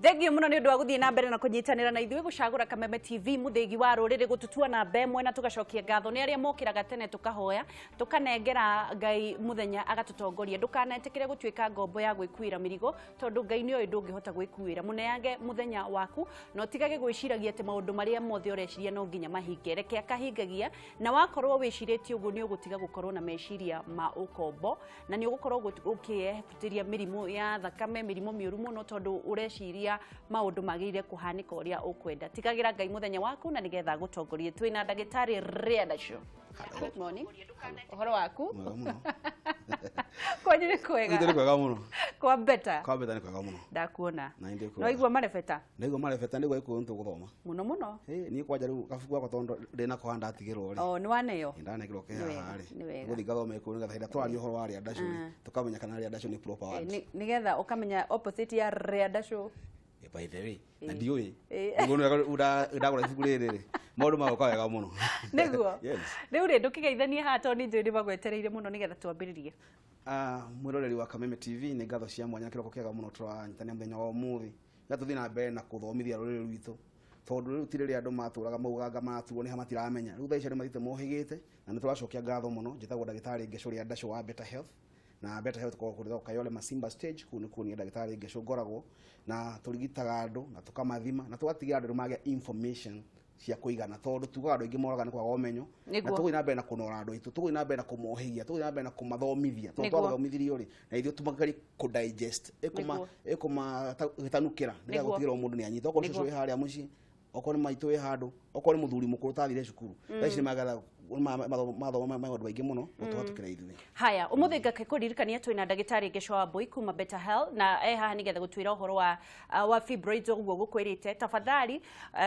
Thengio muno ni undu wa guthie na mbere na kunyitanira na ithuĩ gucagura Kameme TV muthegi wa ruriri gututua na mbemwe na tugacokia ngatho ni aria mokiraga tene tukahoya tukanengera Ngai muthenya agatutongoria ndukanetikire gutuika ngombo ya gwikuira mirigo tondu Ngai ni oyo ndungihota gwikuira muneage muthenya waku no tigage gwiciragia ati maundu maria mothe ureciria no nginya mahinge reke akahingagia na wakorwo wiciritie uguo ni ugutiga gukorwo na meciria ma ukombo na ni ugukorwo ukihutiria mirimu ya thakame mirimu miuru muno tondu ureciria maundu magirire kuhanika uria ukwenda tigagira Ngai muthenya waku na nigetha gutongorie twina ndagitari Riadasho. Good morning. Uhoro waku? Kwani ni kwega? Ndio kwega muno. Kwa beta. Kwa beta ni kwega muno. Ndakuona. Na ndio kwega. No igwa marefeta. Ndio marefeta ndio iko ntu guthoma. Muno muno. Ni kwaja riu kafuku gako tondo ndina kwa ndatigirwo ri. Oh ni waneyo. Ndana kiro ke haha ri. Guthi gathome ku ngathaira twari uhoro wa Riadasho tukamenya kana Riadasho ni proper word. Nigetha ukamenya opposite ya Riadasho. By the way, na ndioi. Ngono ndagora ibuku riri. Maundu magoka wega muno. Niguo. Yes. Riu ri ndukigeithanie hato ni njuri bagwetereire muno nigetha twambiririe. Mwiroreri wa Kameme TV ni ngatho cia mwanya kiroko kega muno turanyitania muthenya wa umuthi. Gatuthi na mbere na kuthomithia ruriri rwitu. Tondu riu tiriri andu maturaga mauganga matuo ni hamatiramenya. Riu thaici mathite mohigite na ni turacokia ngatho muno. Njitagwo ndagitari Ngesho Riadasho wa Better Health. Na Better Health kwa kuritha Kayole Masimba stage kuni ndagitari Ngesho ngoragwo na turigitaga andu na tukamathima na tugatigira andu mage information cia kuigana tondu tugaga andu ingi moraga ni kwaga umenyo na tuguina mbere na kunora andu itu tuguina mbere na kumohigia tuguina mbere na kumathomithia tondu twathomithirio ri na ithu tumagari ku digest ekuma gitanukira ndio gutigira mundu ni anyita okorwo cucu wi haria muci okorwo ni maitu wi handu okorwo ni muthuri mukuru tathire cukuru thaici magatha maundu maingi muno tuhatukira ithuĩ. Haya umuthi ngakikuririkania twina ndagitari Ngesho wa Boy kuma Better Health na haha nigetha gutwira uhoro wa fibroids uguo gukwirite tafadhali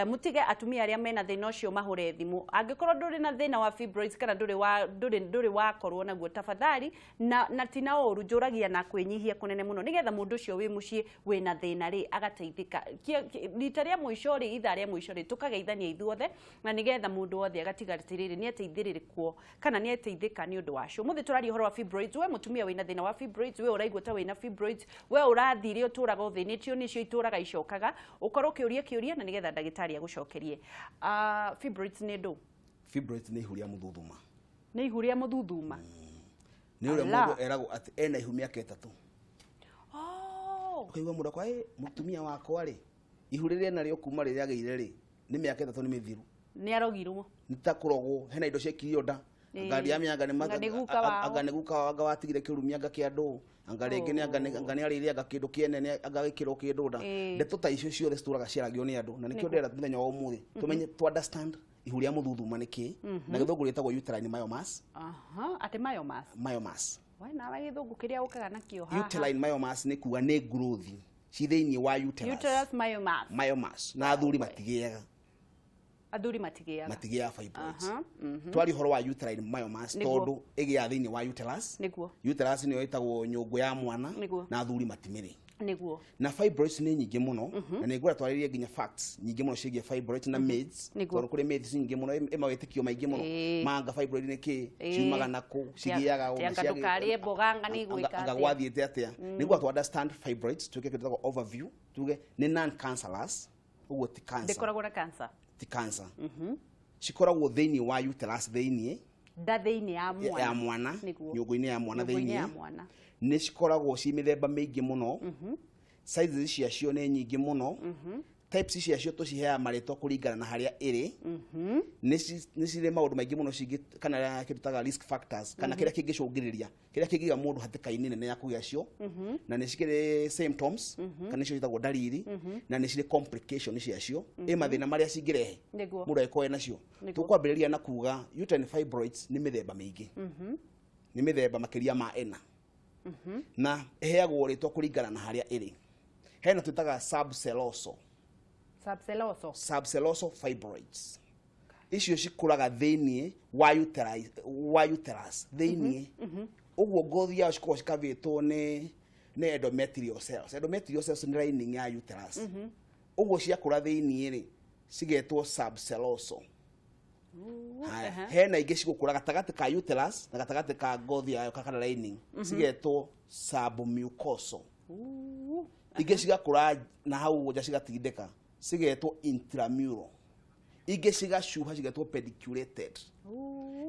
mutige atumia aria mena thina ucio mahure thimu angikorwo nduri na thina wa fibroids kana nduri wa korwo naguo tafadhali na tina oru njuragia na kwinyihia kunene muno nigetha mundu ucio wi mucii wina thina ri agateithika rita ria muico ri itha ria muico ri tukageithania ithuothe na nigetha mundu wothe agatigatiriri ni ateithirikwo kana ni ateithika ni undu wacio muthi turari horo wa fibroids we mutumia wina thina wa fibroids we uraigua ta wina fibroids we urathire uturaga uthinitio nicio ituraga icokaga ukorwo kiuria na nigetha ndagitari agucokerie fibroids ni ndu fibroids ni ihuria muthuthuma ni ihuria muthuthuma ni ure mundu erago ati ena ihumia ketatu ukaigua mundu kwa mutumia wakwa ri ihurire nario kuma riria geire ri ni miaka etatu ni mithiru ni arogirwo nitakurogwo hena indo ciekirwo nda ngari ya mianga ni anganiguka wanga watigire kirumia ngakiandu angarengi ni angani ariria agakindu kienene agagikiro kindu nda ndeto ta icio ciothe cituraga ciaragio ni andu na nikio ndera muthenya wa umuthi tumenye to understand ihuria muthuthuma niki na githungu ritagwo uterine myomas ate myomas wai na githungu kiria ukaga nakio haha uterine myomas ni kuwa ni growth ci thiini wa uterus myomas na athuri matigiaga athuri matigia fibroids twari horo wa uterine myomas tondu igia thiini wa uterus niguo uterus ni itagwo nyungu ya mwana na athuri matimiri niguo na fibroids ni nyingi muno na ni ngura twaririe nginya facts nyingi muno cigie fibroids na maids tondu kuri maids nyingi muno imawetikio maingi muno manga fibroid ni ki ciumaga naku cigiaga o ciaga tukarie mboganga ni gwika anga gwathiete atia niguo to understand fibroids tuke kitagwo overview tuge ni non cancerous uguo ti cancer dekoragwo na cancer ti cancer cikoragwo thiini wa uterus thiini nda thiini ya mwana nyungu-ini ya mwana thiini ni cikoragwo ci mithemba mingi muno sizes ciacio ni nyingi muno types ciacio tucihea maritwa kuringana na haria iri ni cire maundu maingi muno cingi kana kirutaga risk factors kana kiria kingicungiriria kiria kingiga mundu hatikaini nene ya kugia cio na ni cikire symptoms kana cio itagwo dalili na ni cire complications ciacio mathina maria cingirehe mundu aikoe nacio tukwambiriria na kuga uterine fibroids ni mithemba mingi ni mithemba makiria ma ena na heagwo ritwa kuringana na haria iri hena tutaga subcelloso fibroids icio cikuraga thiini wa uterus thiini uguo ngothi yao cikorwo cikavitwo ni endometrial cells ni lining ya uterus uguo ciakura thiini ri cigetwo subcelloso hena ingi cigukura gatagati ka uterus na gatagati ka ngothi yayo kana lining cigetwo submucosal Ingĩ cigakũra na hau nja cigatindĩka cigetwo intramural. Ingĩ cigacuha cigetwo pediculated.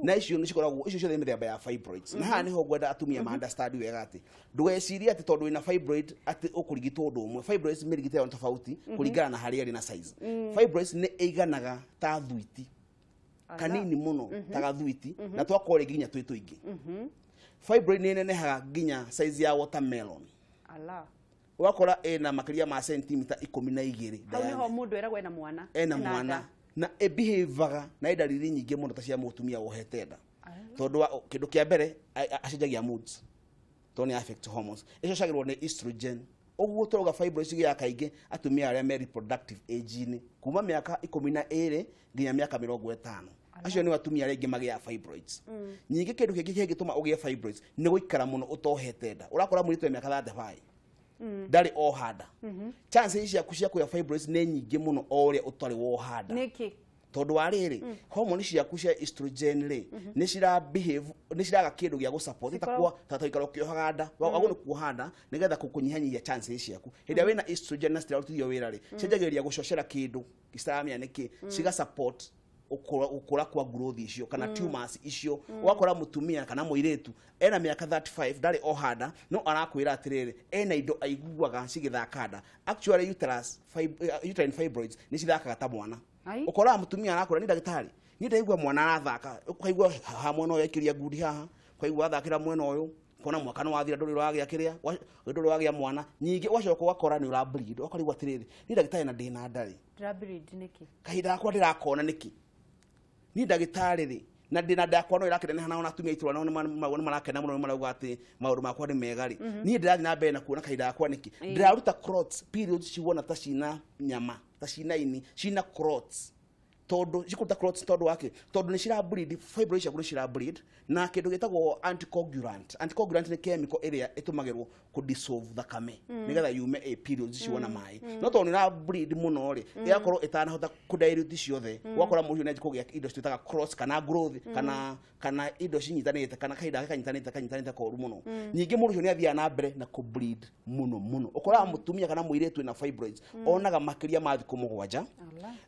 Na icio nĩ cikoragwo icio ciothe mĩthemba ya fibroids. Na haha nĩho ngwenda atumia ma understand wega atĩ ndũgecirie atĩ tondũ wĩna fibroid atĩ ũkũrigitwo ũndũ ũmwe. Fibroids mĩrigĩre yao tofauti kũringana na harĩa ĩrĩ na size. Fibroids nĩ ĩiganaga ta thuiti kanini mũno ta gathuiti na twakorwo nginya twĩ tũingĩ. Fibroid nĩ nenehaga nginya size ya watermelon. Wakora ena makĩria ma centimeter 12. Hau nĩho mũndũ eragwo ena mwana. Na behavior na idariri nyingĩ mũno ta cia mũtumia wohete nda. Tondũ kĩndũ kĩa mbere acenjagia moods. Tondũ nĩ affect hormones. Icio ciagĩrwo nĩ estrogen. Ũguo tũrauga fibroids igĩa kaingĩ atumia arĩa me reproductive age-inĩ kuma mĩaka 12 nginya mĩaka 50. Acio nĩ atumia arĩa aingĩ magĩa fibroids. Nyingĩ kĩndũ kĩngĩ kĩngĩtũma ũgĩe fibroids nĩ gũikara mũno ũtohete nda. Ũrakora mũritũ mĩaka 35. Ndari ohada. Chances ciaku cia kũgĩa fibroids nĩ nyingĩ mũno o ũrĩa ũtarĩ wohada. Nĩkĩ? Tondũ wa rĩrĩ hormone ciaku cia estrogen rĩ nĩ cira behave nĩ ciraga kĩndũ gĩa gũsupport itakuwa tataikara ũkĩohaga nda wagũ nĩ kuohanda nĩgetha kũkũnyihanyihia chances ciaku. Hĩndĩ ĩrĩa wĩna estrogen na citirarutithio wĩra rĩ cenjagĩrĩria gũcocera kĩndũ gĩciramenya nĩkĩ ciga support ukura kwa growth icio kana tumors icio. Wakora mutumia kana muiretu ena miaka 35 ndari ohada no arakwira atiriri ena indo aiguaga cigithaka nda. Actually uterine fibroids ni cithakaga ta mwana. Ukora mutumia arakura ni ndagitari ni ndaigua mwana arathaka ukaigua hamwe no yekiria ngudi haha ukaigua athakira mwena uyu kona mwaka no wathira nduri rwagĩa kiria nduri rwagĩa mwana nyingi wacoka wakora ni ura bleed ukarigwa atiriri ni ndagitari na ndina ndari bleed niki kahinda gakwa ndirakona niki ni ndagitari ri na ndina ndakwa no irakene hana ona atumia itura no marakena muno marauga ati maundu makwa ni mega ri ni ndirathi na mbere na kuona kahinda gakwa niki ndiraruta clots periods ciwona ta cina nyama ta cina ini cina clots todo cikuta clots todo wake todo ni cira bleed fibroids ciaku ni cira bleed na kindu gitagwo anticoagulant ni chemical area itumagirwo ku dissolve thakame nigetha yume periods ciwona mai no to ni na bleed muno ri yakorwo itanahota ku dilute ciothe wakora mũriũ nĩ kũgĩa indo citaga cross kana growth kana indo cinyitanĩte kana kahinda kanyitanĩte koru muno nyingĩ mũriũ nĩ athiaga na mbere na ku bleed muno ũkoraga mũtumia kana mũirĩtu ena fibroids onaga makĩria ma thikũ 7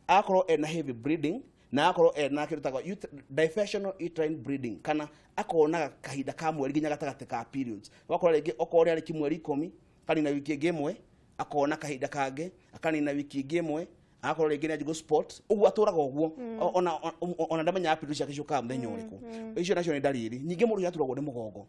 akorwo ena heavy bleeding na akorwo ena kirutagwo diversional uterine bleeding kana akonaga kahinda ka mweri nginya gatagate ka periods wakora rĩngĩ okorwo ari kimweri 10 kana na wiki ĩngĩ ĩmwe akona kahinda kangĩ akani na wiki ĩngĩ ĩmwe akorwo rĩngĩ nĩ go sport ũguo atũraga ũguo ona ndamenya periods ciake ciũkaga mũthenya ũrĩkũ icio nacio nĩ ndariri nyingĩ mũndũ aturagwo nĩ mũgongo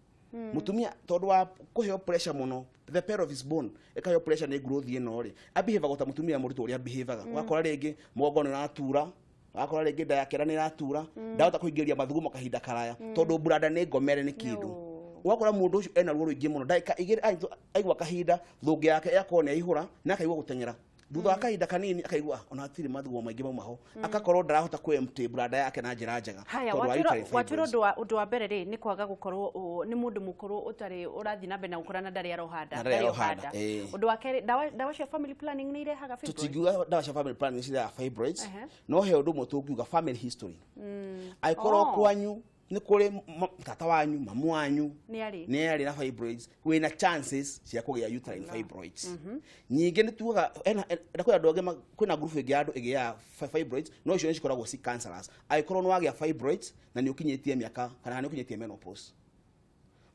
mutumia tondũ wa kuheo pressure muno the pelvis bone ekayo pressure nĩ growth ĩno rĩ abehave gota mutumia mũritũ ũrĩa behaveaga wakora rĩngĩ mũgongo nĩ ũratura wakora rĩngĩ nda yake nĩ ĩratura ndahota kũingĩria mathugumo kahinda karaya tondũ burada nĩ ngomere nĩ kĩndũ wakora mũndũ ũcio ena ruo rũingĩ mũno ndagĩka igĩrĩ aigua kahinda thũngĩ yake yakorwo nĩ aihũra na akaigua gũteng'era thutha wa kahinda kanini akaigua ona hatirĩ mathugumo maingĩ mauma ho akakorwo ndarahota kwempty burada yake na njĩra njega watwĩra ũndũ wa mbere rĩ nĩ kwaga gũkorwo nĩ mũndũ mũkũrũ ũtarĩ ũrathi na mbere na gũkũra na ndarĩ arohanda ũndũ wa kerĩ dawa cia family planning nĩ irehaga fibroids tũtingiuga dawa cia family planning cirehaga fibroids no he ũndũ ũmwe tũngiuga family history aikorwo kwanyu ni kuri tata wanyu mamu wanyu ni ari na fibroids wina chances cia kugĩa uterine fibroids nyingĩ ni tuga ndakwenda ndoge kwina group ĩngĩ andũ ĩgĩa fibroids no icio cikoragwo ci cancerous aikorwo no wagĩa fibroids na ni ukinyĩtie mĩaka kana ni ukinyĩtie menopause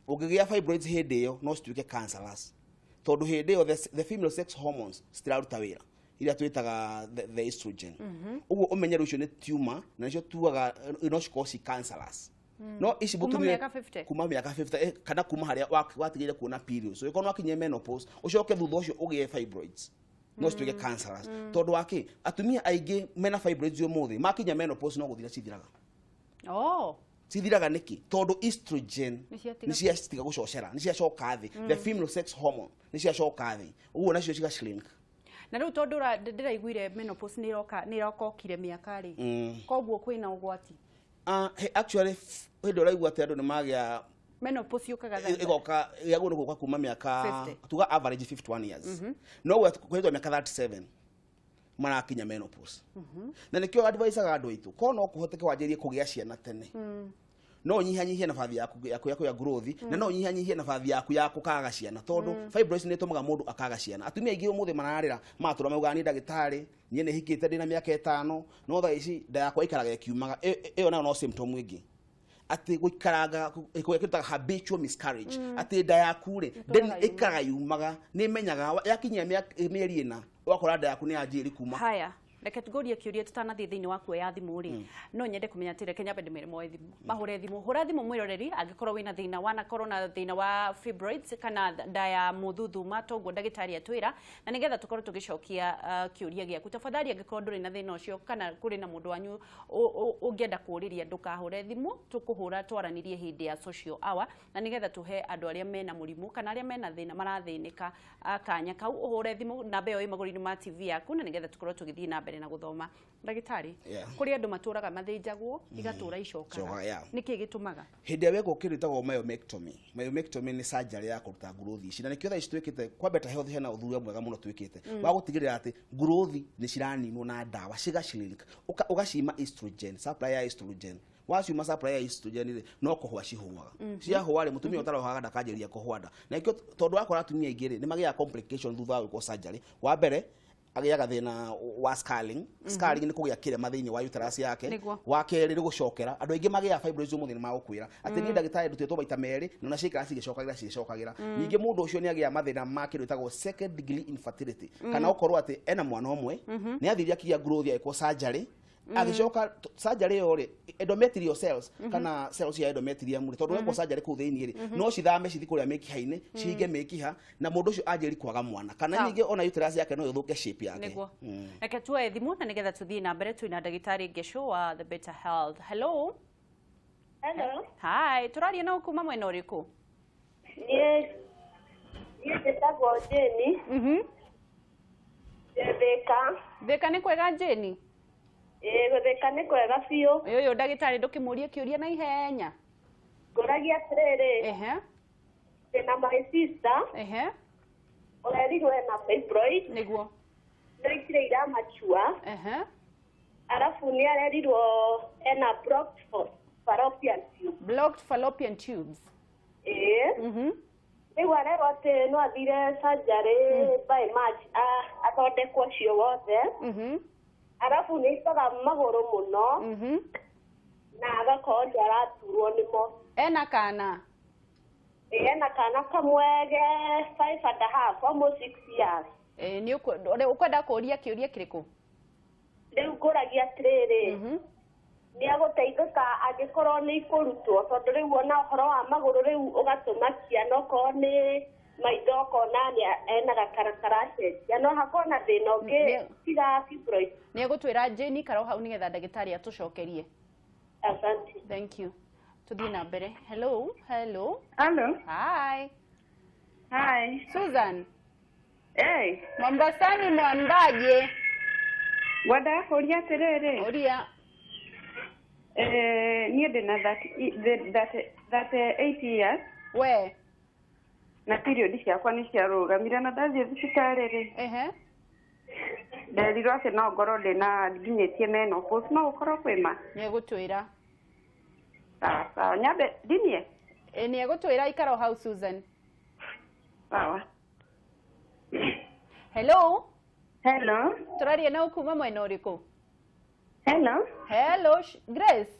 ũngĩgĩa fibroids hĩndĩ ĩyo no cituĩke cancerous tondũ hĩndĩ ĩyo the female sex hormones citiraruta wĩra iria twitaga the estrogen ũguo ũmenyero ucio ni tumor na nicio tuaga no cikorwo ci cancerous no ici mutumia kuma miaka 50 kana kuma haria watigire kuona periods so ikono akinye menopause ucoke thutha ucio ugie fibroids no cituike cancerous tondu wake atumia aingĩ mena fibroids umuthi makinya menopause no guthira cithiraga cithiraga niki tondu estrogen ni ciatiga gucocera ni ciacoka thi the female sex hormone ni ciacoka thi uguo nacio ciga shrink na rĩu tondu ndĩraiguire menopause nĩ ĩrokire mĩaka rĩ koguo kwĩna ũgwati actually hĩndĩ ũraigua atĩ andũ nĩ magĩa menopause yukaga igoka yagũrũ gũka kuma mĩaka tuga average 51 years no kwĩtwo mĩaka 37 marakinya menopause na nĩkĩo advice aga andũ aitũ kono kũhoteke wanjĩrie kũgĩa ciana tene no nyihanyihie nafathi yaku ya growth na no nyihanyihie nafathi yaku ya kukaga ciana tondu fibroids ni tumaga mundu akaga ciana atumia ingi umuthi manarira matura mauga ni ndagitari nie ne hikite ndina miaka 5 no tha ici nda yakwa ikaraga ikiumaga iyo nayo no symptom ingi ati guikaraga kwekita habitual miscarriage ati nda yaku ri then ikaraga yumaga ni menyaga yakinyia mieri ina wakora nda yaku ni anjiri kuma haya reke tugoria kiuria tutanathie thiini wa kuoya thimu ri no nyende kumenya ati reke nyambe ndimere moe thimu mahure thimu hura thimu mwiroreri angikorwo wina thina wana corona thina wa fibroids kana nda ya muthuthuma toguo ndagitari atwira na nigetha tukorwo tugicokia kiuria giaku tafadhali angikorwo nduri na thina ucio kana kuri na mundu wanyu ungienda kuriria ndukahure thimu tukuhura twaranirie hindi ya social hour na nigetha tuhe andu aria mena murimu kana aria mena thina marathinika kanya kau uhure thimu na beyo imagurini ma TV yaku na nigetha tukorwo tugithii na na guthoma ndagitari kuri andu maturaga mathinjagwo igatura icoka niki gitumaga hindi ya weko kiritagwo myomectomy ni surgery ya kuruta growth ici na nikio tha icitwikite kwa better health hena uthuria mwega muno twikite wa gutigirira ati growth ni ciraninwo na ndawa cigacilink ugacima estrogen supply ya estrogen wasiuma supply ya estrogen no kuhwa cihuaga ciahwa ri mutumia utarohaga ndakanjeria kuhwanda na ikio tondu akora atumia igiri ni magia complication thutha wa surgery wa mbere agiaga thina wa scarring ni kugia kire mathiini wa uterus yake wa keri ri gucokera andu aingi magia fibroids umuthi ni magukwira ati ni ndagitari ndutitwo maita meri na cikara cigicokagira ningi mundu ucio ni agia mathina ma kindu itagwo second degree infertility kana ukorwo ati ena mwana omwe ni athiria kia growth ya iko surgery agicoka surgery yore endometrial cells kana cells ya endometrium ri tondu eko surgery ku thiini ri no cithame cithikuria mekiha-ini cinge mekiha na mundu ucio anjeri kwaga mwana kana ningi ona uterus yake no ithuke shape yake niguo reke tuoe thimu na nigetha tuthii na mbere twina ndagitari Gesho wa the Better Health. Hello hi turaria na kuma mwena uriku yes ndetagwo Jeni Thika ni kwega Jeni gutheka ni kwega biu yo ndagitari ndukimurie kiuria na ihenya ngoragia atiriri na my sister already na fibroid niguo ndikire ira machua alafu ni arerirwo ena blocked fallopian tubes Ewa rero ati no athire surgery by March athondekwo cio wothe alafu nisaga maguru muno na agakorwo araturwo nimo ena kana kamwege 5.5 almost 6 years ni ukwenda kuria kiuria kiriku riu kuragia atiriri ni aguteithika angikorwo ni ikurutwo tondu riu ona horo wa maguru riu ugatuma kiana okorwo ni maitho kona ni ena gakarakarashe no hakona thina ungi tiga fibroid ni gutwira Jeni karo hau nigetha ndagitari atucokerie asante thank you tuthii na mbere hello hi Susan Mombasani mwandaje wada horia atiriri horia ni ndina that 8 years we na period ciakwa ni ciarugamire na ndathie thibitari ri nderirwo ati no ngorwo ndina nginyitie menopause no ukorwo kwima ni gutwira sawa nyabe ndinie ni gutwira ikaro hau Susan sawa hello turaria na ukuma mwena uriku hello Grace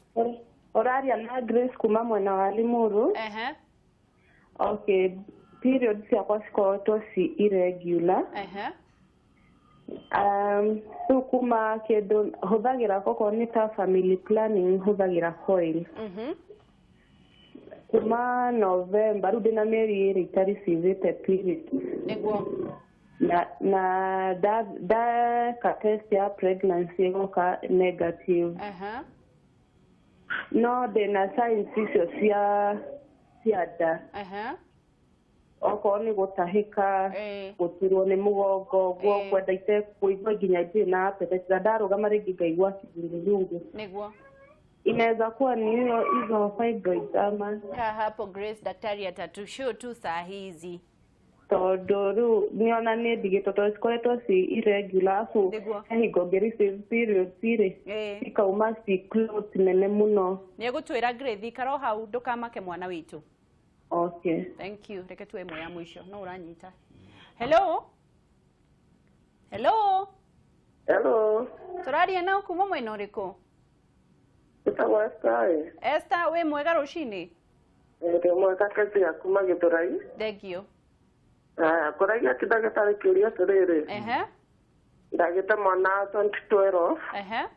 oraria na Grace kuma mwena wa Limuru okay period ciakwa cikoretwo ci irregular so kuma kindu huthagira koko ni ta family planning huthagira coil kuma November riu ndina mieri iri itari cithite period niguo na da test ya pregnancy goka negative no ndina signs icio cia nda okorwo ni gutahika guturwo ni mugongo guo kwenda ite kuigua nginya ndina appetite ndarugama ringi ngaigua kizunguzungu niguo inaweza kuwa ni hizo fibroids ama hapo Grace daktari atatushow tu saa hizi Tondũ niona nĩ ndigĩto tondũ cikoretwo ci irregular so hingo ngeri periods rĩ ikauma ci close nene mũno. Nĩ egũtwĩra Grace ikara hau ndũkamake mwana witũ. Okay. Thank you. Reke tuwe ĩmwe ya mũico. No ũranyita. Hello. Hello. Hello. Tũraria na kuma mwena ũrĩkũ? Ĩtagwo Esther. Esther, wĩ mwega rũcinĩ? Ndĩ mwega kazi ya kuma Gĩthũrai. Thengio. Kũragia kĩndagĩtarĩ kĩũria atĩrĩrĩ. Ndagĩte mwana 2012.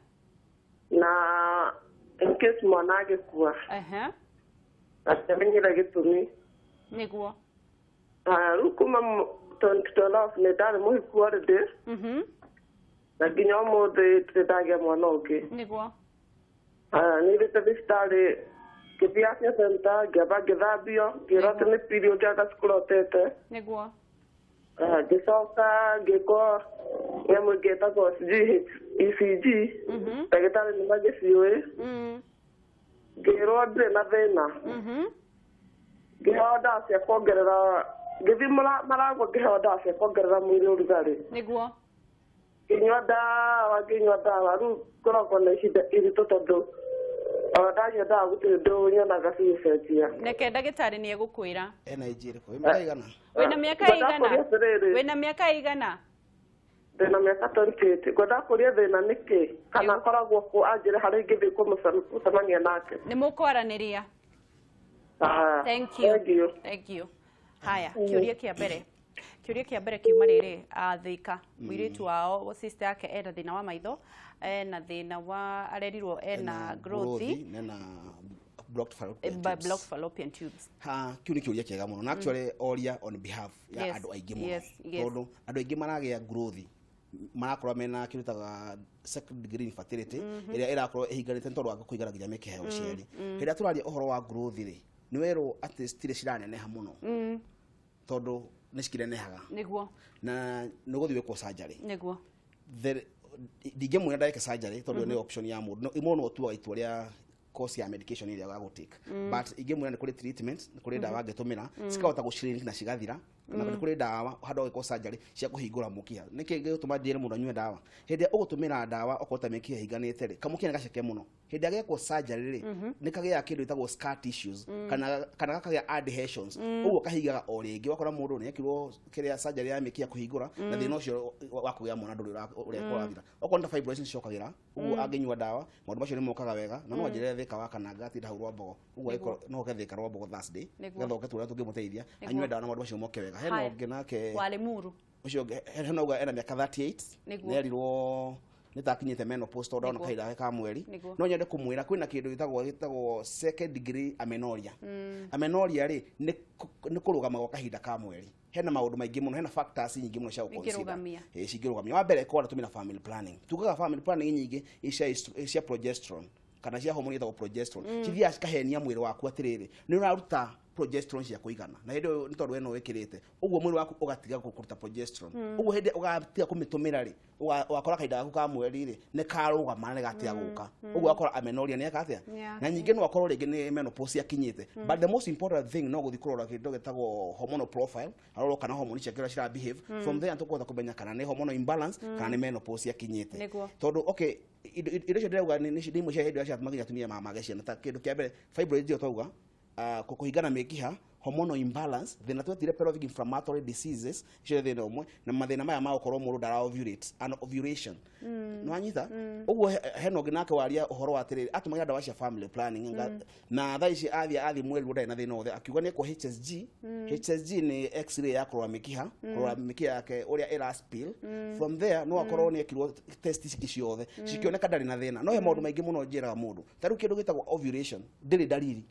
Na in case mwana agĩkua. Atamenyire gĩtũmi. Nĩguo. Rĩu kuma 2012 nĩ ndarĩ mũhiku already. Na nginya ũmũthĩ ndirĩ ndagĩa mwana ũngĩ. Nĩguo. Nĩ thĩte thibitarĩ ngĩthiĩ center ngĩamba ngĩthambio ngĩrwo atĩ nĩ period yaga cikurotete. Nĩguo. Ngĩcoka ngĩkwo nyamũ ĩngĩ ĩtagwo ECG. Ndagĩtarĩ nĩ magĩciũĩ. Ngĩrwo ndirĩ na thĩna. Ngĩheo ndawa cia kuongerera ngĩthiĩ maragwo ngĩheo ndawa cia kuongerera mwĩrĩ ũrugarĩ. Nĩguo. Ngĩnyua ndawa rĩu ngoragwo na ihinda iritũ tondũ ndanyua ndawa gũtirĩ ũndũ nyonaga cigĩcenjia. Reke ndagĩtarĩ nĩ egũkwĩra. Ena ĩnjĩrĩ kũ? Mĩaka igana? Wĩna mĩaka igana? Wĩna mĩaka igana? Ndĩna mĩaka 28. Ngwenda kũria thĩna nĩkĩ? Kana akoragwo kũ anjĩre harĩa ingĩthiĩ kũmũcemania nake. Nĩ mũkwaranĩria. Thank you. Thank you. Haya, kĩũria kĩa mbere kiuma rĩrĩ Thika mũirĩtu wao sister yake ena thĩna wa maitho ena thĩna wa arerirwo ena growth na blocked fallopian tubes. Kiu nĩ kĩũria kĩega mũno. Actually oria on behalf ya andũ aingĩ mũno. Tondũ andũ aingĩ maragĩa growth marakorwo mena kĩrutaga second degree infertility ĩrĩa ĩrakorwo ĩhinganĩte tondũ wa kũigana nginya mĩkiha ya ũciari. Rĩrĩa tũraria ũhoro wa growth rĩ nĩ werwo atĩ citirĩ ciraneneha mũno. Tondũ nĩ cikinenehaga. Nĩguo. Na nĩ gũthiĩ wĩkwo surgery. Nĩguo. Ndingĩmwĩra ndagĩke surgery tondũ nĩ option ya mũndũ. Mũndũ no tuaga itua rĩa course ya medication ĩrĩa agagũtake. But ingĩmwĩra nĩ kũrĩ treatment, nĩ kũrĩ ndawa angĩtũmĩra cikahota gũshrink na cigathira. Na nĩ kũrĩ ndawa handũ wĩkwo surgery cia kũhingũra mũkiha. Nĩkĩ gĩtũma ndĩre mũndũ anyue ndawa? Hĩndĩ ĩrĩa ũgũtũmĩra ndawa okorwo ta mĩkiha ĩhinganĩte rĩ, kamũkiha nĩ gaceke mũno. Hĩndĩ ĩrĩa gĩkwo surgery rĩ, nĩ kagĩa kĩndũ gĩtagwo scar tissues kana gakagĩa adhesions. Ũguo kahigaga o rĩngĩ. Wakora mũndũ nĩ ekirwo kĩrĩa surgery ya mĩkiha kũhingũra na thĩna ũcio wa kũgĩa mwana ndũrĩ ũrĩa kũrathira. Okorwo nĩ fibroids nĩ cocokagĩra. Ũguo angĩnyua ndawa maũndũ macio nĩ mokaga wega na no njĩre thĩka wa kananga ti hau rwa mbogo. Ũguo no gethĩka rwa mbogo Thursday. Gethoke tũrĩa tũngĩmũteithia anyue ndawa na maũndũ macio moke wega. Hena ũngĩ nake Wale Muru. Ucio hena uga ena mĩaka 38. Nĩ erirwo nitakinyite menopause tondũ ona kahinda ka mweri no nyende kumwira kwina kindu gitagwo second degree amenorrhea. Amenorrhea ri ni kurugama gwa kahinda ka mweri. Hena maundu maingi muno, hena factors nyingi muno cia consider. Cigirugamia wa mbere kwa tumira family planning. Tukaga family planning nyingi cia progesterone kana cia hormone yetagwo progesterone. Cithia cikahenia mwiri waku atiriri ni uraruta progesterone cia kuigana na hĩndĩ nĩ tondũ wena wĩkĩrĩte ũguo mwĩrĩ waku ũgatiga kũruta progesterone. Ũguo hĩndĩ ũgatiga kũmĩtũmĩra rĩ ũgakora kahinda gaku ka mweri rĩ nĩ karũgama nĩ gatiga gũka. Ũguo ũgakora amenorrhea nĩ akatia na nyingĩ no akorwo rĩngĩ nĩ menopause yakinyĩte. But the most important thing no gũthiĩ kũrora kĩndũ gĩtagwo hormonal profile arorwo kana hormone ciake ũrĩa cira behave. From there tũkũhota kũmenya kana nĩ hormonal imbalance kana nĩ menopause yakinyĩte. Tondũ okay indo icio ndĩrauga nĩ imwe cia hĩndĩ ĩrĩa ciatũmaga nginya atumia mage ciana ta kĩndũ kĩa mbere fibroids ĩyo twauga kũhingana mĩkiha hormonal imbalance thina twetire pelvic inflammatory diseases icio thina umwe na mathina maya ma gũkorwo mũndũ ndara ovulate ovulation no anyita ũguo heno nginake waria ũhoro wa atĩrĩrĩ atũmagira ndawa cia family planning na thaa ici athi mweri ndai na thina othe akiuga nĩ kwa HSG ni x-ray ya kũrora mĩkiha yake ũrĩa ĩra spill from there no akorwo nĩ ekirwo test ici ciothe cikioneka ndarĩ na thina no he maũndũ maingĩ mũno njĩraga mũndũ ta rĩu kĩndũ gĩtagwo ovulation ndĩrĩ dalili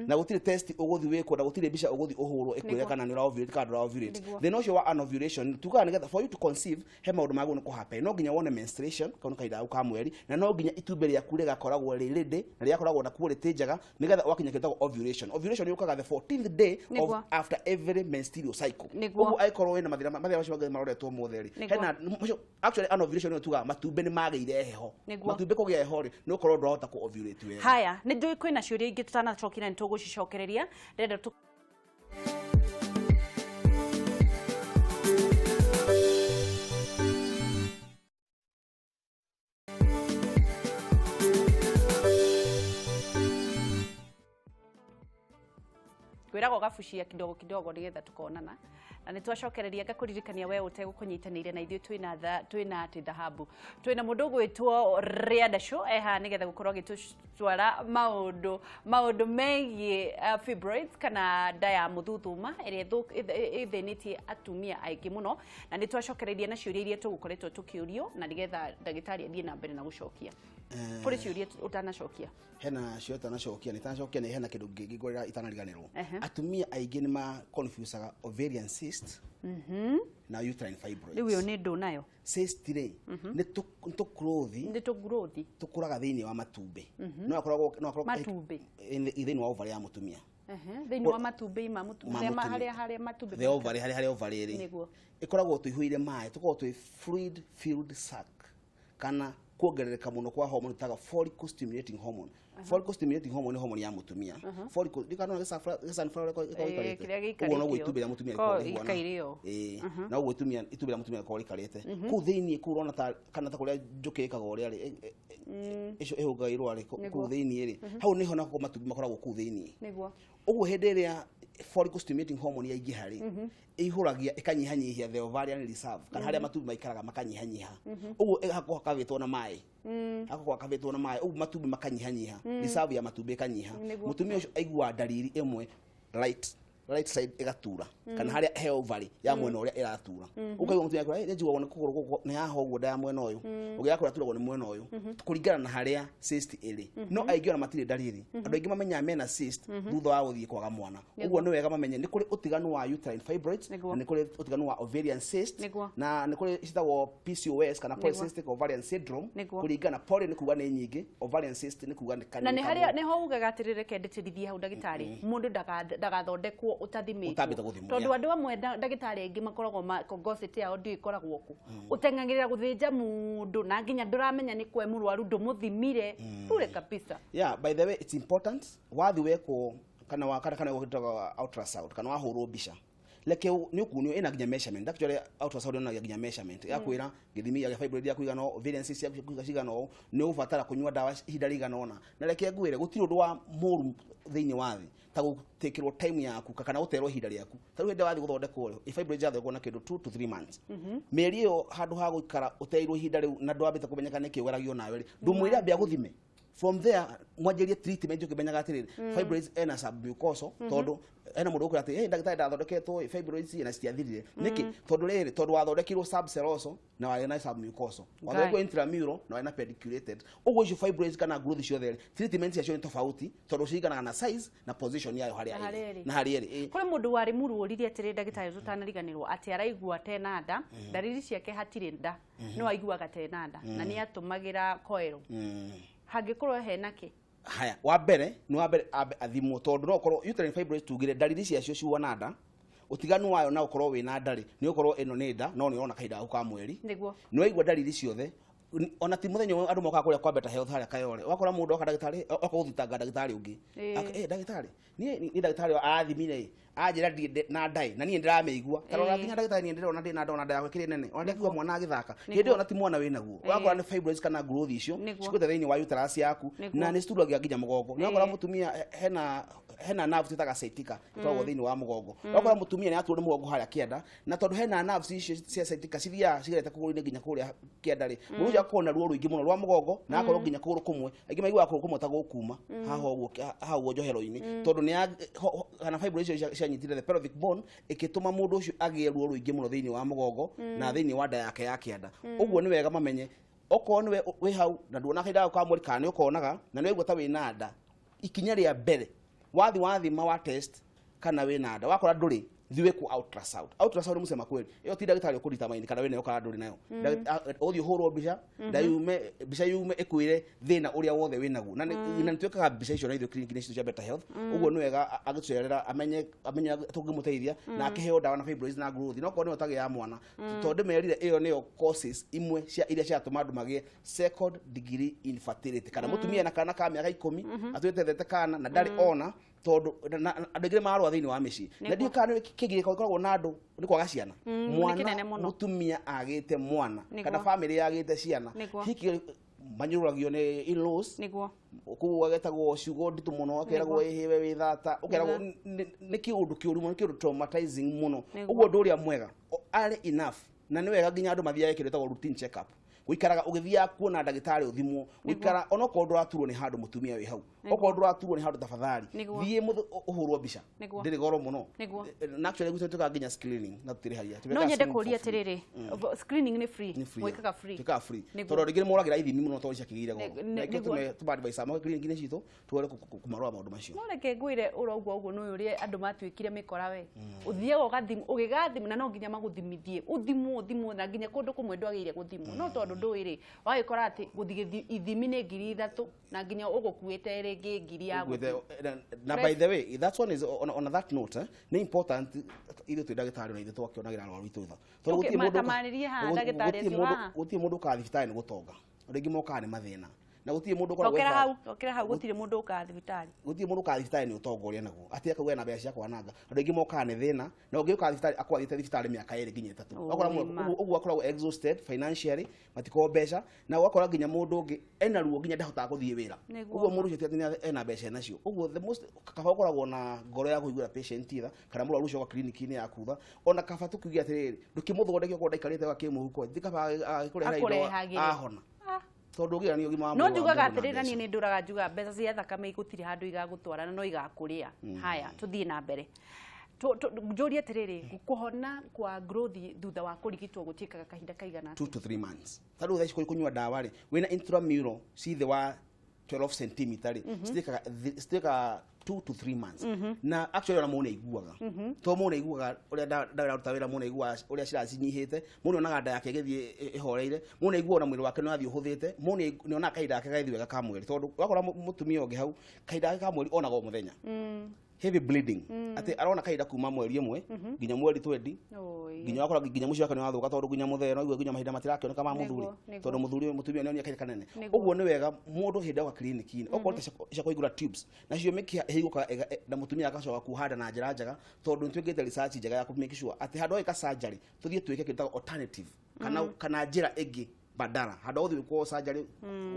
na gũtirĩ test ũgũthi wĩkwo na gũtirĩ mbica ũgũthi ũhũrwo ĩkwĩra kana nĩ ovulate kana ndũra ovulate thina ũcio wa anovulation tukaga nĩgetha for you to conceive he maũndũ magũ nĩ kũhappen no nginya wone menstruation kana kahinda ka mweri na no nginya itumbĩ rĩaku rĩgakoragwo rĩ ready na rĩakoragwo na quality njega nĩgetha wakinya kĩndũ ovulation yũkaga the 14th day of after every menstrual cycle ũguo aikorwo wĩna mathĩna macio maroretwo mũtheri hena actually anovulation nĩ tugaga matumbĩ nĩ magĩire heho matumbĩ kũgĩa heho rĩ nĩ ũkorwo ndũrahota ku ovulate wega. Haya nĩ njũĩ kwĩna ciũria ingĩ tutanacokira nĩ tũgũcicokereria renda twerago gabucia kidogo kidogo nigetha tukonana na nĩ twacokereria ngakuririkania we ũtegũkũnyitanĩire na ithuĩ twĩna atĩ dhahabu twĩna mũndũ gwĩtwo Riada Show eha nigetha gũkorwo agĩtũtwara maũndũ megiĩ fibroids kana nda ya muthuthuma ĩrĩa ĩthĩnĩtie atumia aingĩ mũno na nĩ twacokereria na ciũria iria tũgũkoretwo tũkĩũrio na nigetha ndagĩtarĩ athiĩ na mbere na gũcokia kũrĩ ciũria ũtanacokia hena ciũria ũtanacokia nĩ tanacokia nĩ hena kĩndũ kĩngĩ ngorera itanariganĩrwo atumia aingĩ nĩ ma confusaga ovarian cyst na uterine fibroids rĩu nĩ ndũ nayo cyst rĩ nĩ tũkũrothi tũkũraga thĩinĩ wa matumbĩ no akoragwo matumbĩ thĩinĩ wa ovary ya mutumia thĩinĩ wa matumbĩ ma mutumia harĩa matumbĩ the ovary harĩa ovary rĩ ikoragwo tũihũire maĩ tũkoragwo twĩ fluid filled sac kana kuongerereka muno kwa hormone taga follicle stimulating hormone follicle stimulating hormone ni hormone ya mutumia follicle dikano sunflower ko ugo no gwitumbira mutumia ikairio na ugo itubira mutumia ko rikarete ku thiini ku rona ta kana ta kuria njukikaga uria ri icio ihugairwo ari ku thiini ri hau niho na ko matumbi makoragwo ku thiini niguo ugo hende ria follicle stimulating hormone ya ingihari ihuragia ikanyihanyihia the ovarian reserve kana haria matumbi maikaraga makanyihanyiha ugo hako kavitwo na mai hako kavitwo na mai ugo matumbi makanyihanyiha reserve ya matumbi kanyiha mutumia ucio aigua dalili imwe right side igatura kana haria he ovary ya mwena uria iratura ukaigua mutumia akora nĩ njigua wona kuguru nĩ haha ũguo nda ya mwena ũyũ ũgĩakora turagwo nĩ mwena ũyũ kũringana na haria cyst ĩrĩ no aingĩ ona matirĩ dalili andũ aingĩ mamenya mena cyst thutha wa gũthiĩ kwaga mwana ũguo nĩ wega mamenye nĩ kũrĩ ũtiganu wa uterine fibroids na nĩ kũrĩ ũtiganu wa ovarian cyst na nĩ kũrĩ citagwo PCOS kana polycystic ovarian syndrome kũringana poly nĩ kuga nĩ nyingĩ ovarian cyst nĩ kuga nĩ kanini na nĩ haria nĩ ho ugaga atĩrĩrĩ kendĩtĩrithie hau ndagĩtarĩ mũndũ ndagathondekwo utathimĩtwo tondu andu amwe ndagĩtarĩ aingĩ makoragwo congosity yao ndio ikoragwo ku uteng'agĩrĩra gũthĩnja mũndũ na nginya ndũramenya nĩ kwe mũrwaru ndũmũthimire tule kabisa by the way it's important wathi weko kana gwĩtagwo ultrasound kana wahũrwo mbica leke nĩ ũkunio ĩna nginya measurement actually ultrasound ĩna nginya measurement ya kwĩra gĩthimi ya fibroid ya kuigana ovarian cyst ya kuigana nĩ ũbatara kunyua dawa ihinda rĩigana ona na leke ngwĩre gũtirĩ ũndũ wa mũru thĩinĩ wa thĩ ta gũtekĩrwo time yaku kana ũterwo ihinda rĩaku ta rĩu hĩndĩ wathi gũthondekwo fibroid yathondekwo na kĩndũ 2 to 3 months mĩeri ĩyo handũ ha gũikara ũteirwo ihinda rĩu na ndwambĩte kũmenyeka nĩkĩ ũgeragio nawe ndũmwĩre ambia gũthime from there mwanjerie treatment ũkĩmenyaga atĩrĩrĩ fibroids ena submucosal tondu ena mũndũ ũkũra atĩ ndagĩtarĩ ndathondeketwo fibroids na citiathirire nĩkĩ tondu wathondekirwo subseroso na warĩ na submucosal wathondekirwo intramural na warĩ na pediculated ũguo icio fibroids kana growth ciothe treatment ciacio nĩ tofauti tondu ciganaga na size na position yayo harĩa na harĩa ĩrĩ kũrĩ mũndũ warĩ mũrũririe atĩrĩ ndagĩtarĩ tũtanariganĩrwo atĩ araigua tena nda dalili ciake hatirĩ nda no aiguaga tena nda na nĩ atũmagĩra coil hangĩkorwo hena kĩ haya wa mbere athimwo tondu no korwo uterine fibroids tugire dalili ciacio ciuona nda utiganu wayo na ukorwo wina ndari ni ukorwo eno ni nda no ni ona kahinda ka mweri niguo ni waigua dalili ciothe ona ti muthenya andu moka kuria kwa better health haria kayore wakora mundu oka ndagitari okuthitanga ndagitari ungi ndagitari ni ndagitari arathimire ajira na ndai na nie ndirameigua karora nginya ndagitari nie ndirona ndina ndona nda yakwe kiri nene ona ndikuwa mwana agithaka hindi ona ti mwana wina guo wakora ni fibroids kana growth icio cikuta thiini wa uterus yaku na ni sturagia nginya mugongo ni wakora mutumia hena nerve titaga sciatica itagwo thiini wa mugongo wakora mutumia ni atũrwo mugongo haria kienda na tondu hena nerves icio cia sciatica cithia cigerete kuguru-ini nginya kuria kienda ri muruja kona ruo ruingi muno rwa mugongo na akorwo nginya kuguru kumwe aingi maigua kuguru kumwe ta gukuma haha uguo njohero-ini tondu ni kana fibroids icio cianyitire the pelvic bone ikituma mundu ucio agie ruo ruingi muno thiini wa mugongo na thiini wa nda yake ya kienda uguo ni wega mamenye okorwo ni we hau na nduona kaida ka mweri kana ni ukonaga na ni wigua ta wina nda ikinya ria mbere wathima wa test kana wina nda wakora nduri thiwe ku ultrasound musema kweli iyo ti ndagitari ukurita maini kana wena ukara nduri nayo uthi hurwo mbica mbica yume ikwire thina uria wothe winagu na nitwekaga mbica icio na ithu clinic-inĩ citu cia better health uguo ni wega agĩtũcerera amenye tũngĩmũteithia na akĩheo dawa na fibroids na growth no korwo ũtagĩa ya mwana tondu merire iyo niyo causes imwe cia iria ciatũma andũ magĩe second degree infertility kana mũtumia na kana ka mĩaka 10 atwetethete kana na ndarĩ ona tondu andũ aingĩ marũa thĩinĩ wa mĩciĩ na ndio kana kĩgirĩko gĩkoragwo na andũ nĩ kwaga ciana mwana mũtumia agĩte mwana kana family yagĩte ciana hiki manyuragio ni in-laws ku wagetagwo ciugo nditu muno akeragwo ehewe withata ukeragwo ni kiundu kiuru muno kiundu traumatizing muno uguo nduria mwega ari enough na ni wega ginya andu mathia ekireta routine check up wikaraga ugithia kuona ndagitari uthimwo wikara onoko nduraturwo ni handu mutumia wi hau oko nduraturwo ni handu tafadhali thie uhurwo bica ndiri goro muno na actually gutuka ginya screening na tutiri haria no nyende kuria tiriri screening ni free mwikaga free tika free toro rigire muragira ithimi muno to cia kigire goro na tume advice ama clinic ni citu twore kumarwa maundu macio no reke ngwire uroguo no uri andu matwikire mikora we uthiaga ugathim ugigathim na no nginya maguthimithie uthimwo na nginya kundu kumwe ndwagire guthimwo no tondu nduiri wagikora ati guthige ithimi ni 3,000 na nginya ugukuite ringi ngiri ya na by the way that one is on that note ni important ithu twi ndagitari na ithu twakionagira arwaru itu tha tondu gutie mundu tamanirie ha ndagitari atu gutie mundu ka thibitari ni gutonga ringi moka ni mathina na gutie mundu okera hau gutire mundu ka thibitari gutie mundu ka thibitari ni utongoria naguo ati akauga na mbeca cia kwananga andu ingi moka ni thina na ungi ka thibitari akwathiite thibitari miaka 2 nginya 3 akora uguo akoragwo exhausted financially matiko mbeca na ugakora nginya mundu ungi ena ruo nginya ndahota guthie wira uguo mundu ucio tini ena mbeca nacio uguo the most kaba ukoragwo na ngoro ya kuigura patient itha kana muru arucio kwa clinic-ini ya kutha ona kaba tukiugia atiriri ndukimuthondeke kwa ndaikarite wa kimuhuko thikaba akureha indo ahona tondu ngira ni ugima wa no njugaga atirira ni nduraga njuga mbeca cia thakame igutiri handu igagutwarana no igakuria haya tuthie na mbere njuria atiriri gukuhona kwa growth thutha wa kurigitwo gutikaga kahinda kaigana 2 to 3 months tadu thaici kunywa dawa ri wina intramural si wa 12 cm ri stika 2 to 3 months na actually ona mone iguaga to mone iguaga uria ndaira ruta wira mone igua uria ciracinyihite mone onaga nda yake githie ihoreire mone igua na mwiri wake no athie uhuthite mone ni ona kaida yake gaithie wega ka mwiri tondu wakora mutumia ungi hau kaida yake ka mwiri onaga muthenya heavy bleeding ati arona kaida kuma mweri umwe nginya mweri 20 nginya wakora nginya mucio wake ni wathuka tondu nginya mutheno igwe nginya mahinda matirakioneka ma muthuri tondu muthuri mutumia ni kaida kanene uguo ni wega mundu hinda wa clinic-ini okorwo cia kuigura tubes nacio mikia higuka na mutumia akacoka kuhanda na njira njega tondu ntwigite research njega ya ku make sure ati handu ika surgery tuthie twike kindu alternative kana njira ingi badala hada uthi ko surgery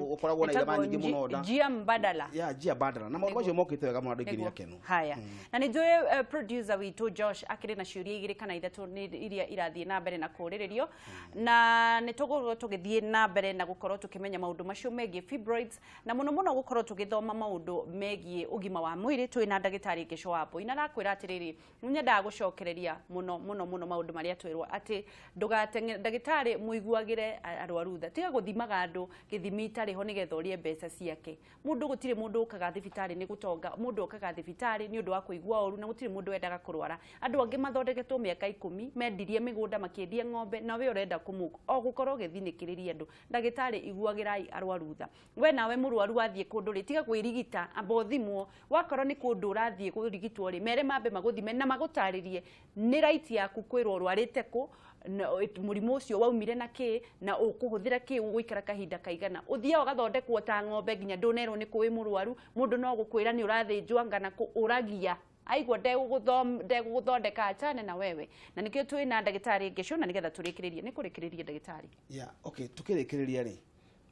ukoragwo na irema nyingi muno nda jia mbadala jia badala na maundu macio mokite wega muno ndingiri yakenu haya na ni njoe producer witu Josh akiri na ciuria igiri kana ithatu ni iria irathie na mbere na kuriririo na ni tugukorwo tugithie na mbere na gukorwo tukimenya maundu macio megie fibroids na muno gukorwo tugithoma maundu megie ugima wa mwiri twina ndagitari ngisho wapo ina rakwira atiriri nyenda gucokereria muno maundu maria twirwo ati ndugatenge ndagitari muiguagire arwaru tiga guthimaga andu githimi itari ho nigetha urie mbeca ciake mundu gutire mundu ukaga thibitari ni gutonga mundu ukaga thibitari ni undu wa kuigua oru na gutire mundu wendaga kurwara andu angi mathondeketwo miaka 10 mendirie migunda makiendia ng'ombe na we urenda kumuka o gukorwo githinikiriria andu ndagitari iguagirai arwaru tha we nawe murwaru athie kundu ri tiga kwirigita abothimwo wakorwo ni kundu urathie kurigitwo ri mere mambe maguthime na magutaririe ni right yaku kwirwo urwarite ku murimu ucio waumire na ki na ukuhuthira ki uguikara kahinda kaigana uthia ugathondekwo ta ng'ombe nginya ndunerwo ni kuwi murwaru mundu no gukwira ni urathinjwa ngana uragia aigwa ndegũthondeka achane na wewe na nikio twina ndagitari ngisho na nigetha turikiririe ni kurikiririe ndagitari okay tukirikiriria ri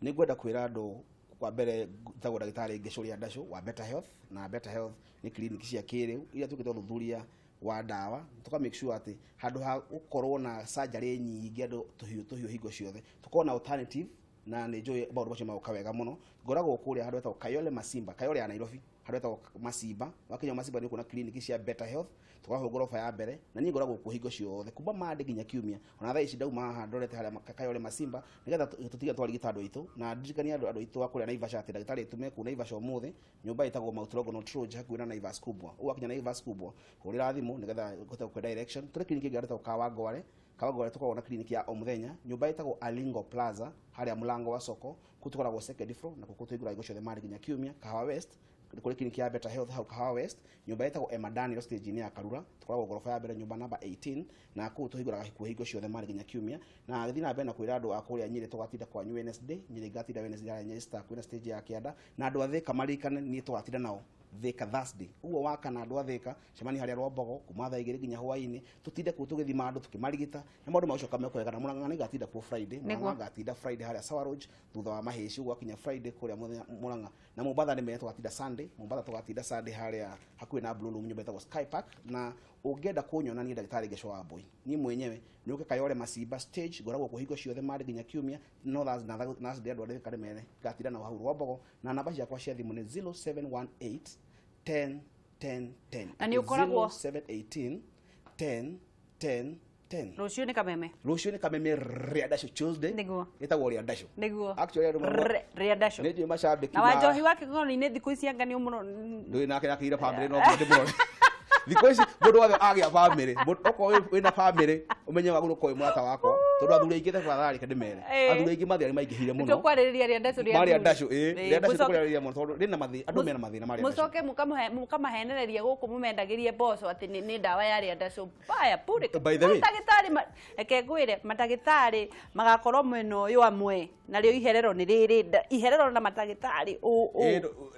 ni gwenda kwira andu kwa mbere tago ndagitari ngisho ria ndasho wa Better Health na Better Health ni clinic cia kiriu iria tukite thuthuria wa dawa tuka make sure ati handu ha ukorwo na surgery nyingi andu tuhiu hingo ciothe tukona alternative na ni joy about bacho mauka wega muno ngoragwo kuria handu eta Kayole Masimba Kayole ya Nairobi handu eta Masimba wakinya Masimba ni kuna clinic cia Better Health tukaho gorofa ya mbere na ni ngoragwo ku hingo ciothe kuba mande ginya kiumia ona thaa ici ndauma haha ndorete haria Kayole Masimba nigetha tutiga twarigita andu itu na ndirikania andu itu akuria Naivasha ati ndagitari tume ku Naivasha umuthi nyumba itagwo Muturire Mwega hakuina Naivasha kubwa ugakinya Naivasha kubwa urira thimu nigetha gute ku direction tuli clinic ngareta Kawangware tukoragwo na clinic ya omuthenya nyumba itagwo Alingo Plaza haria mulango wa soko kutukoragwo second floor na kukutuigura igo ciothe mari ginya kiumia Kahawa West kuri clinic ya Better Health Kahawa West nyumba itagwo Emadani stage ni ya Karura tukoragwo gorofa ya mbere nyumba number 18 na kutuigura higo ciothe mari ginya kiumia na githina mbere na kwira andu akuria Nyeri tugatinda kwa Wednesday Nyeri gatinda Wednesday ya Nyeri star kwina stage ya kianda na andu athe kamarikane ni tugatinda nao Thika Thursday uguo wakana andu athika cemani haria Rwambogo kuma thaa 2 nginya hwaini tutinde ku tugithima andu tukimarigita na maundu macio Kameme kwega na Murang'a gatinda ku Friday Murang'a gatinda Friday haria Sawa Lodge thutha wa mahici uguo akinya Friday kuria Murang'a na Mombatha ni meto gatinda Sunday Mombatha tugatinda Sunday haria hakuhi na Blue Room nyumba etagwo Sky Park na ungenda kunyona ni ndagitari Gesho wa Boy ni mwenyewe ni uke Kayole Masimba stage ngoragwo kuhingo ciothe mari nginya kiumia no that's na andu arĩa Kameme gatinda na hau Rwambogo na namba ciakwa cia thimu ni 0718 10 10 10 na ni ukoragwo 0718 10 10 10 Rucio ni Kameme Riadasho Tuesday etagwo Riadasho actually Riadasho nĩ macambĩki na Wanjohi wake ng'oni-inĩ thikũ ici anga nĩ mũno ndũĩ nake nakĩire family no ndĩmũrore thikũ ici mũndũ wothe agĩa family okorwo wĩna family ũmenye wagũrũ koĩ mũrata wako tondũ athuri aingĩ tafadhali kademere athuri aingĩ mathĩna maingĩhire mũno tũkwarĩrĩria Riadasho Riadasho Riadasho kũrĩrĩria mũno tondũ rĩna mathĩna andũ mena mathĩna marĩa mũcoke mũkamahenereria gũkũ mũmendagĩrie mboco atĩ nĩ ndawa ya Riadasho baya pure ndagĩtarĩ reke ngwĩre mandagĩtarĩ magakorwo mwena ũyũ amwe narĩo iherero nĩ rĩrĩ iherero na mandagĩtarĩ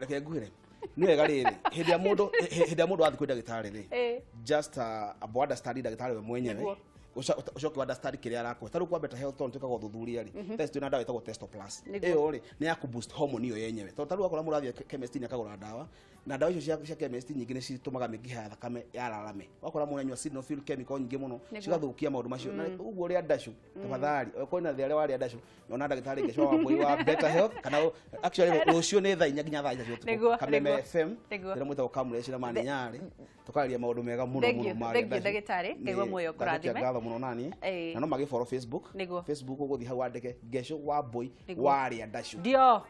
reke ngwĩre ni wega rĩrĩ hĩndĩ ya mũndũ athi kwĩ ndagĩtarĩ rĩ just abo understand ndagĩtarĩ we mwenyewe ucoke understand kĩrĩa arakũhe tarĩu kwa Better Health tondũ twĩkaga ũthuthuria rĩ test ĩna ndawa ĩtagwo Testo Plus ĩyo rĩ nĩ ya kuboost hormone iyo yenyewe tondũ tarĩu akora mũrathiĩ chemist-inĩ akagũra ndawa na ndawa icio cia chemist nyingĩ nĩ citũmaga mĩkiha ya thakame yararame wakora mũndũ anyua sildenafil chemical nyingĩ mũno cigathũkia maũndũ macio na ũguo Riadasho tafadhali okorwo na thĩarĩa wa Riadasho na ndagĩtarĩ Gesho wa Boy wa Better Health kana actually rũciũ nĩ thaa 4 nginya thaa 5 Kameme FM ndĩrĩ mwĩtagwo Kamũreci na mani nyarĩ tukaria maũndũ mega mũno mũno ma ndagĩtarĩ kaigua muoyo kũrathime mũno nani na no magĩ follow Facebook ũgũthiĩ hau andĩke Gesho wa Boy wa Riadasho ndio